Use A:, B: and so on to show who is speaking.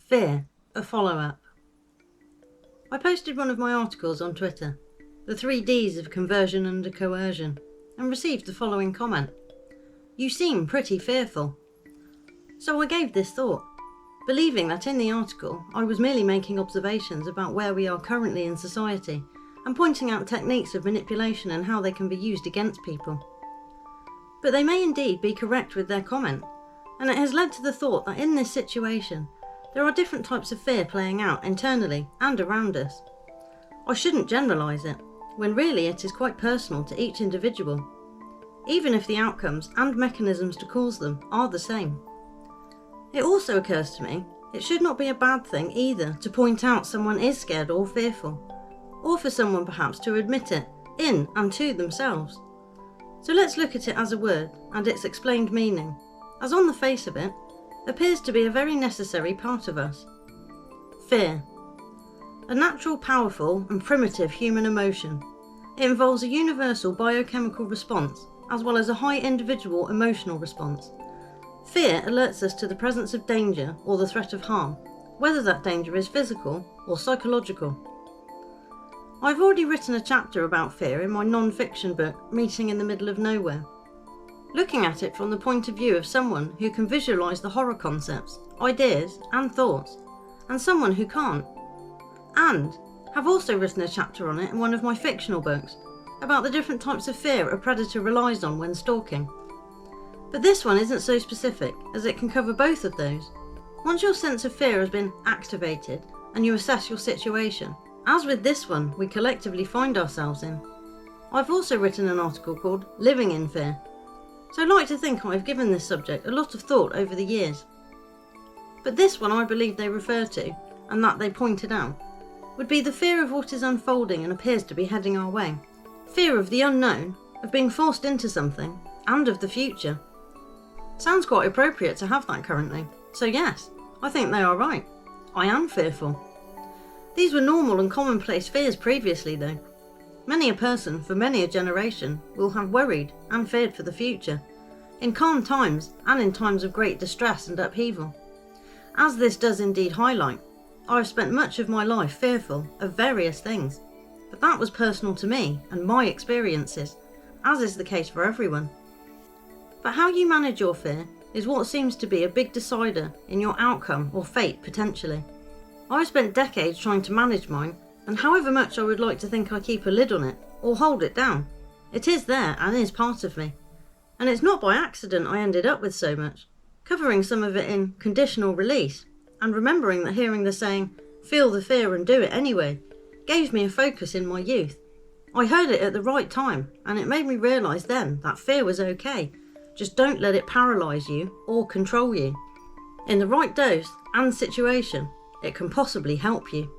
A: Fear, a follow-up. I posted one of my articles on Twitter, the 3 Ds of conversion under coercion, and received the following comment. You seem pretty fearful. So I gave this thought, believing that in the article I was merely making observations about where we are currently in society and pointing out techniques of manipulation and how they can be used against people. But they may indeed be correct with their comment, and it has led to the thought that in this situation there are different types of fear playing out internally and around us. I shouldn't generalise it, when really it is quite personal to each individual, even if the outcomes and mechanisms to cause them are the same. It also occurs to me it should not be a bad thing either to point out someone is scared or fearful, or for someone perhaps to admit it in and to themselves. So let's look at it as a word and its explained meaning, as on the face of it, appears to be a very necessary part of us. Fear. A natural, powerful and primitive human emotion. It involves a universal biochemical response as well as a high individual emotional response. Fear alerts us to the presence of danger or the threat of harm, whether that danger is physical or psychological. I've already written a chapter about fear in my non-fiction book, Meeting in the Middle of Nowhere, looking at it from the point of view of someone who can visualise the horror concepts, ideas and thoughts, and someone who can't. And have also written a chapter on it in one of my fictional books, about the different types of fear a predator relies on when stalking. But this one isn't so specific, as it can cover both of those. Once your sense of fear has been activated and you assess your situation, as with this one we collectively find ourselves in. I've also written an article called Living in Fear, so I'd like to think I've given this subject a lot of thought over the years. But this one I believe they refer to, and that they pointed out, would be the fear of what is unfolding and appears to be heading our way. Fear of the unknown, of being forced into something, and of the future. Sounds quite appropriate to have that currently, so yes, I think they are right. I am fearful. These were normal and commonplace fears previously though. Many a person, for many a generation, will have worried and feared for the future, in calm times and in times of great distress and upheaval. As this does indeed highlight, I have spent much of my life fearful of various things, but that was personal to me and my experiences, as is the case for everyone. But how you manage your fear is what seems to be a big decider in your outcome or fate potentially. I've spent decades trying to manage mine, and however much I would like to think I keep a lid on it or hold it down, it is there and is part of me. And it's not by accident I ended up with so much, covering some of it in Conditional Realease, and remembering that hearing the saying, feel the fear and do it anyway, gave me a focus in my youth. I heard it at the right time, and it made me realise then that fear was okay. Just don't let it paralyse you or control you. In the right dose and situation, it can possibly help you.